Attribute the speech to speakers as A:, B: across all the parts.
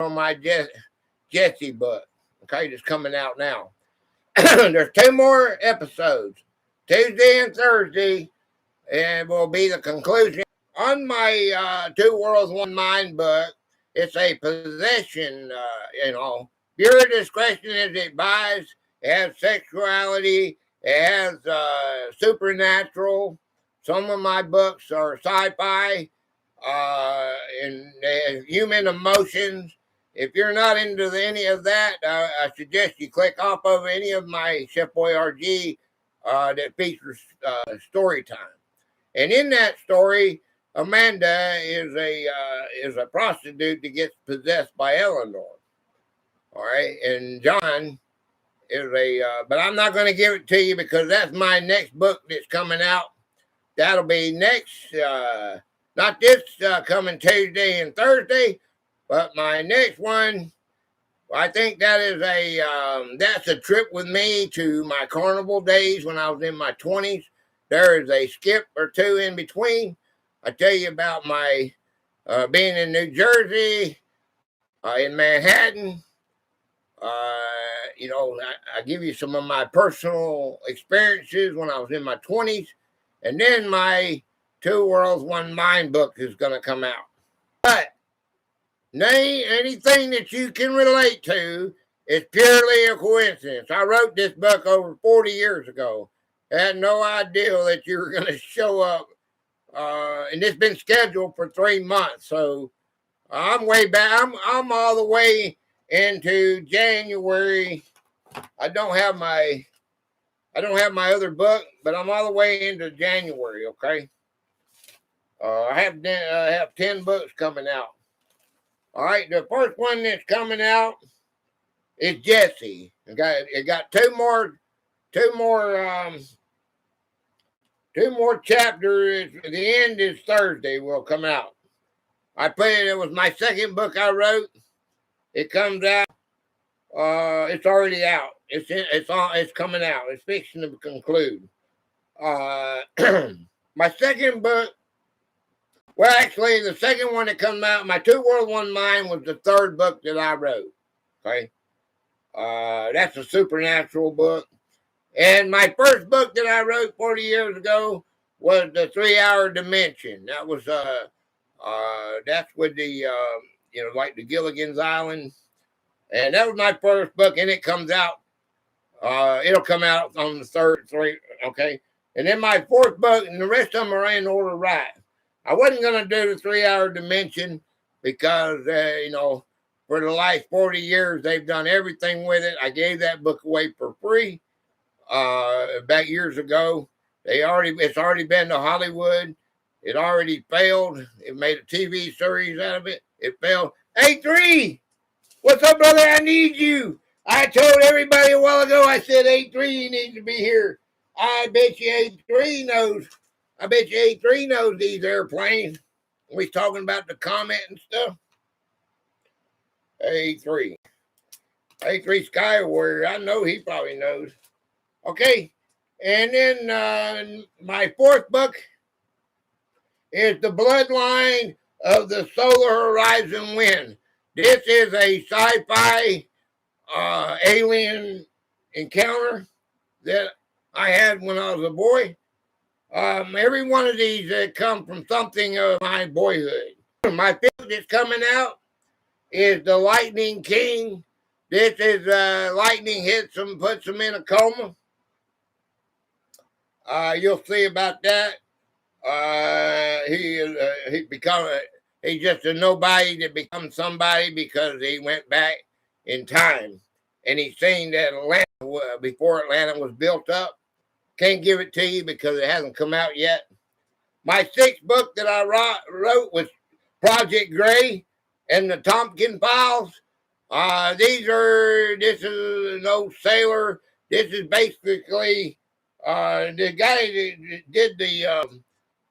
A: on my Jesse book. Okay, that's coming out now. There's 2 more episodes, Tuesday and Thursday, and will be the conclusion. On my Two Worlds, One Mind book, it's a possession, Viewer discretion is advised. It has sexuality. It has supernatural. Some of my books are sci-fi, and human emotions. If you're not into any of that, I suggest you click off of any of my Chef Boyardee that features story time. And in that story, Amanda is a prostitute that gets possessed by Eleanor. All right, and John is but I'm not going to give it to you because that's my next book that's coming out. That'll be next, not this coming Tuesday and Thursday, but my next one. I think that is that's a trip with me to my carnival days when I was in my 20s. There is a skip or 2 in between. I tell you about my being in New Jersey, in Manhattan. I give you some of my personal experiences when I was in my 20s. And then my Two Worlds, One Mind book is going to come out. But anything that you can relate to is purely a coincidence. I wrote this book over 40 years ago. I had no idea that you were going to show up. And it's been scheduled for 3 months. So I'm way back. I'm all the way into January. I don't have my other book, but I'm all the way into January. Okay. I have 10 books coming out. All right. The first one that's coming out is Jesse. It got two more chapters. The end is Thursday. Will come out. It was my second book I wrote. It comes out. It's already out. It's coming out. It's fixing to conclude. My second book. Well, actually, the second one that comes out, my Two Worlds, One Mind, was the third book that I wrote. Okay, that's a supernatural book. And my first book that I wrote 40 years ago was the 3-Hour Dimension. That was that's with the like the Gilligan's Island, and that was my first book. And it comes out. It'll come out on the third. Okay, and then my fourth book, and the rest of them are in order right. I wasn't going to do the 3-Hour Dimension because for the last 40 years they've done everything with it. I gave that book away for free. Back years ago, it's already been to Hollywood. It already failed. It made a TV series out of it. It failed. A3, what's up, brother? I need you. I told everybody a while ago. I said A3, you need to be here. I bet you A3 knows. I bet you A3 knows these airplanes. We talking about the Comet and stuff. A3 Sky Warrior. I know he probably knows. Okay, and then my fourth book is The Bloodline of the Solar Horizon Wind. This is a sci-fi alien encounter that I had when I was a boy. Every one of these come from something of my boyhood. My fifth that's coming out is The Lightning King. This is lightning hits him, puts him in a coma. You'll see about that. He's just a nobody that becomes somebody because he went back in time, and he's seen that Atlanta before Atlanta was built up. Can't give it to you because it hasn't come out yet. My sixth book that I wrote was Project Gray and the Tompkins Files. This is no sailor. This is basically the guy that did the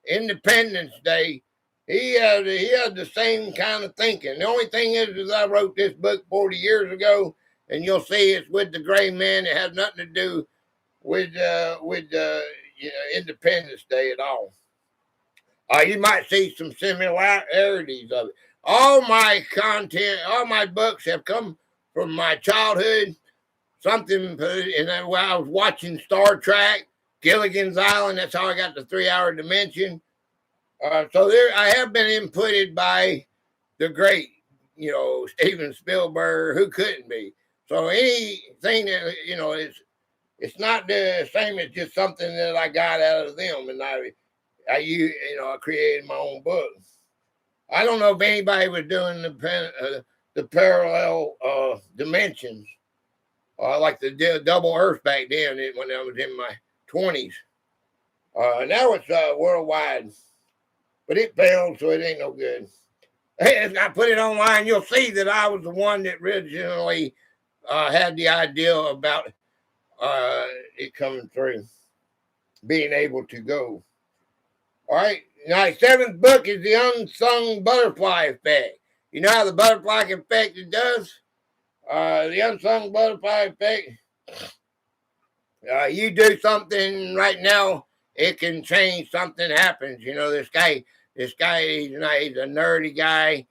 A: Independence Day. He had the same kind of thinking. The only thing is I wrote this book 40 years ago, and you'll see it's with the gray man. It has nothing to do with Independence Day at all. You might see some similarities of it. All my content, all my books have come from my childhood. Something, and when I was watching Star Trek, Gilligan's Island, that's how I got the 3-hour dimension. So there, I have been inputted by the great, Steven Spielberg. Who couldn't be? So anything that it's not the same as just something that I got out of them, and I created my own book. I don't know if anybody was doing the parallel dimensions, like the double Earth back then when I was in my 20s. Now it's worldwide, but it failed, so it ain't no good. If I put it online, you'll see that I was the one that originally had the idea about it coming through, being able to go. All right. Now, the 7th book is the unsung butterfly effect. You know how the butterfly effect it does? The unsung butterfly effect. You do something right now, it can change. Something happens. This guy, he's a nerdy guy,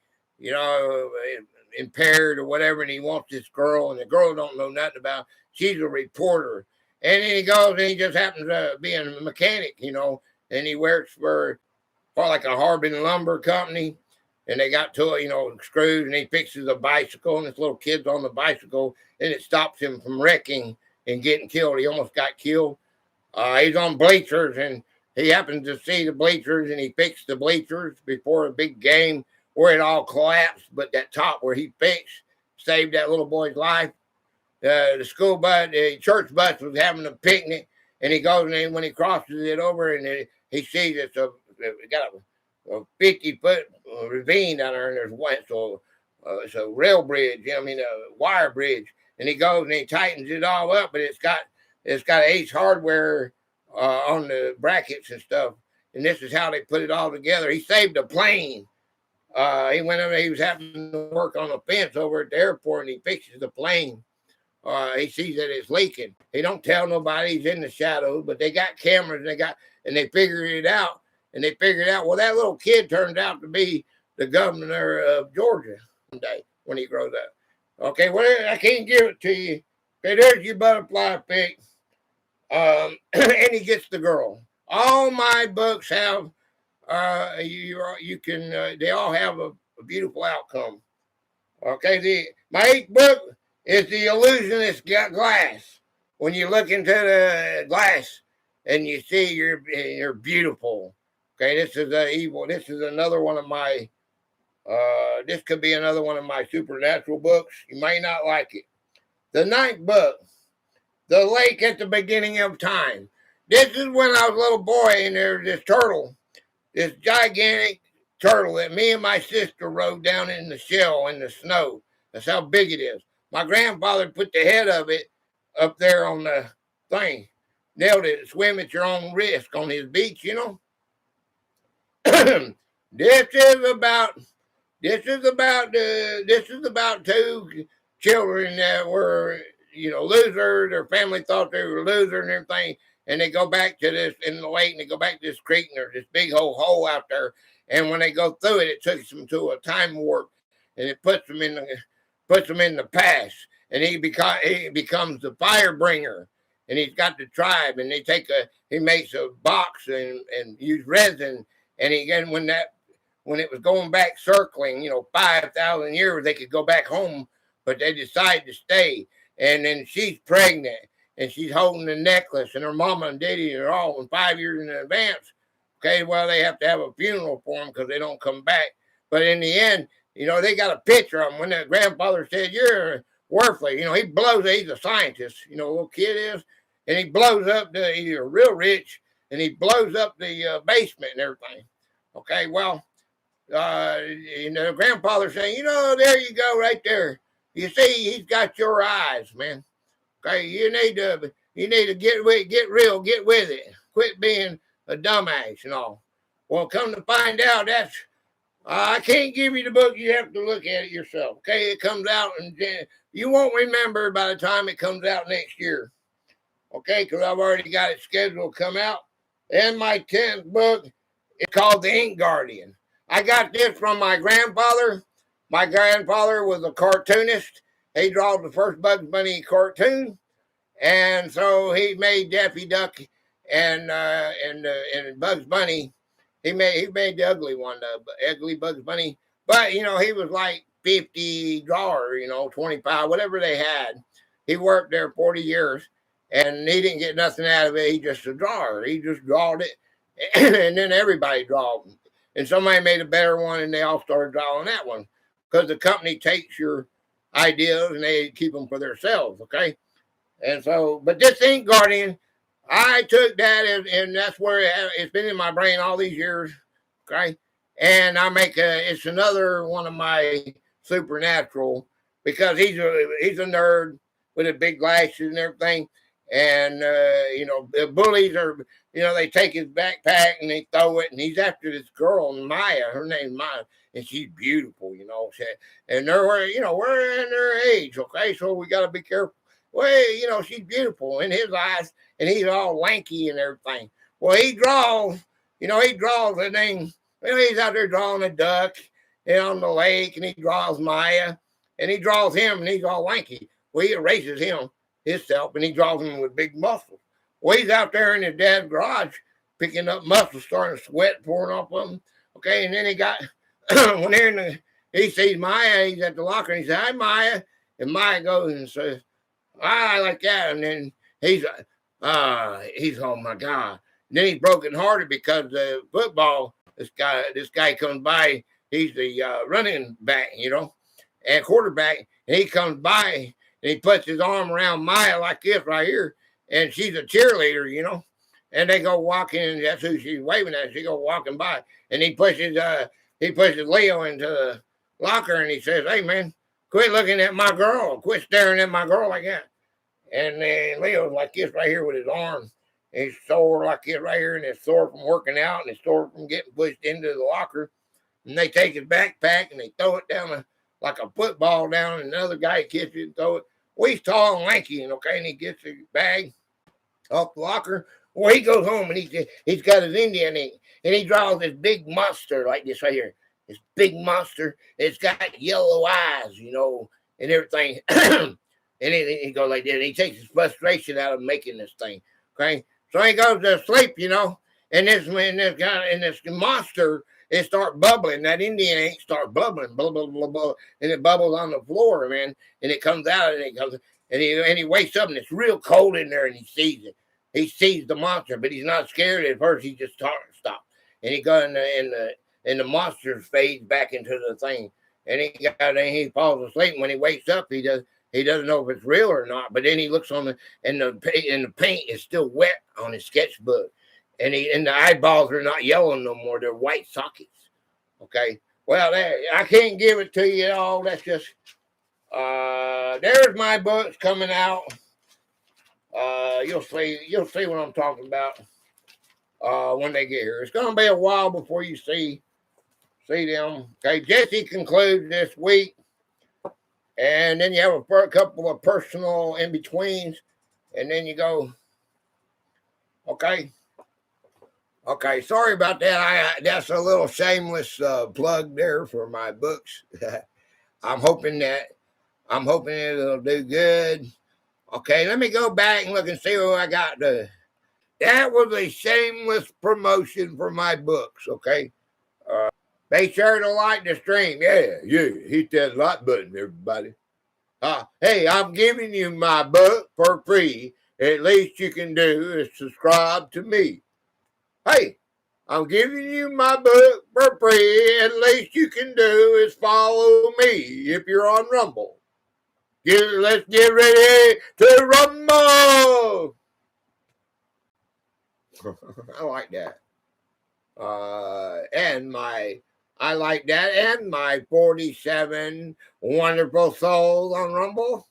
A: impaired or whatever, and he wants this girl, and the girl don't know nothing about. She's a reporter, and then he goes and he just happens to be a mechanic, and he works for like a Harbin lumber company, and they got screws, and he fixes a bicycle, and this little kid's on the bicycle, and it stops him from wrecking and getting killed. He almost got killed. He's on bleachers, and he happens to see the bleachers, and he fixed the bleachers before a big game where it all collapsed, but that top where he fixed saved that little boy's life. The church bus was having a picnic, and he goes, and when he crosses it over, and he sees it's got a 50-foot ravine down there, and there's one, so it's a rail bridge, a wire bridge, and he goes and he tightens it all up, but it's got Ace Hardware on the brackets and stuff, and this is how they put it all together. He saved a plane. He went over, he was having to work on a fence over at the airport, and he fixes the plane. He sees that it's leaking. He don't tell nobody. He's in the shadows, but they got cameras, and they figured it out. And they figured out, well, that little kid turned out to be the governor of Georgia one day when he grows up. Okay, well, I can't give it to you. Okay, there's your butterfly pick. And he gets the girl. All my books have, you can, they all have a beautiful outcome. Okay, my 8th book is The Illusionist Glass. When you look into the glass and you see you're beautiful. Okay, this is evil. This is another one of my, this could be another one of my supernatural books. You may not like it. The 9th book, The Lake at the Beginning of Time. This is when I was a little boy, and there was this turtle, this gigantic turtle that me and my sister rode down in the shell in the snow. That's how big it is. My grandfather put the head of it up there on the thing, nailed it, swim at your own risk on his beach, This is about two children that were, losers. Their family thought they were losers and everything, and they go back to this in the lake, and they go back to this creek, and there's this big hole out there. And when they go through it, it takes them to a time warp, and it puts them in the past. And he becomes the fire bringer, and he's got the tribe, and he makes a box and use resin. And again, when it was going back circling, 5,000 years, they could go back home, but they decided to stay. And then she's pregnant, and she's holding the necklace, and her mama and daddy are all in 5 years in advance. Okay, well, they have to have a funeral for them because they don't come back. But in the end, they got a picture of him when that grandfather said, "You're worthless." He blows it. He's a scientist, little kid is, and he blows up he's real rich, and he blows up the basement and everything. Okay, well, grandfather saying, there you go, right there. You see, he's got your eyes, man. Okay, you need to get real, get with it. Quit being a dumbass and all. Well, come to find out, I can't give you the book. You have to look at it yourself. Okay, it comes out, and you won't remember by the time it comes out next year. Okay, because I've already got it scheduled to come out. And my 10th book is called The Ink Guardian. This is when I was a little boy, and there was this turtle. This gigantic I got this from my grandfather. My grandfather was a cartoonist. He draws the first Bugs Bunny cartoon, and so he made Daffy Duck and Bugs Bunny. He made the ugly one, the ugly Bugs Bunny. But he was like 50 drawer, 25, whatever they had. He worked there 40 years, and he didn't get nothing out of it. He just a drawer. He just drawed it, and then everybody drawed. And somebody made a better one, and they all started drawing that one because the company takes your ideas and they keep them for themselves. Okay, and so, but this Ink Guardian, I took that and that's where it's been in my brain all these years. Okay, and it's another one of my supernatural because he's a nerd with a big glasses and everything. And the bullies are, they take his backpack and they throw it, and he's after this girl, Maya. Her name's Maya, and she's beautiful, and we're in their age, okay, so we got to be careful. Well, she's beautiful in his eyes, and he's all lanky and everything. Well, he draws the thing. He's out there drawing a duck on the lake, and he draws Maya, and he draws him, and he's all lanky. Well, he erases himself, and he draws him with big muscles. Well, he's out there in his dad's garage picking up muscles, starting to sweat pouring off of him. Okay, and then he sees Maya, he's at the locker, and he says, "Hi, Maya," and Maya goes and says, "I like that," and then he's oh my God. And then he's brokenhearted because the football. This guy comes by. He's the running back, and quarterback, and he comes by and he puts his arm around Maya like this right here, and she's a cheerleader, and they go walking, and that's who she's waving at. She go walking by, and he pushes Leo into the locker, and he says, "Hey man, quit looking at my girl, quit staring at my girl like that." And then Leo's like this right here with his arm. He's sore like this right here, and it's sore from working out, and it's sore from getting pushed into the locker. And they take his backpack and they throw it down like a football down, and another guy catches it and throw it. Well, he's tall and lanky, and he gets his bag off the locker. Well, he goes home and he's got his Indian ink, and he draws this big monster like this right here. This big monster. It's got yellow eyes, and everything. And he goes like this, and he takes his frustration out of making this thing. Okay, so he goes to sleep, and this monster, it starts bubbling. That Indian ink starts bubbling, blah, blah, blah, blah, and it bubbles on the floor, man. And it comes out, and he wakes up, and it's real cold in there, and he sees it. He sees the monster, but he's not scared at first. He just stops, and he goes and the monster fades back into the thing, and he falls asleep. And when he wakes up, he doesn't know if it's real or not. But then he looks on and the paint is still wet on his sketchbook. And the eyeballs are not yellow no more. They're white sockets. Okay. Well, I can't give it to you all. That's just, there's my books coming out. You'll see what I'm talking about when they get here. It's going to be a while before you see them. Okay. Jesse concludes this week. And then you have a couple of personal in-betweens. And then you go, okay. Okay, sorry about that. That's a little shameless plug there for my books. I'm hoping it'll do good. Okay, let me go back and look and see what I got. That was a shameless promotion for my books, okay? Be sure to like the stream. Yeah, hit that like button, everybody. Hey, I'm giving you my book for free. At least you can do is subscribe to me. Hey, I'm giving you my book for free. At least you can do is follow me if you're on Rumble. Let's get ready to rumble. I like that. I like that, and my 47 wonderful souls on Rumble.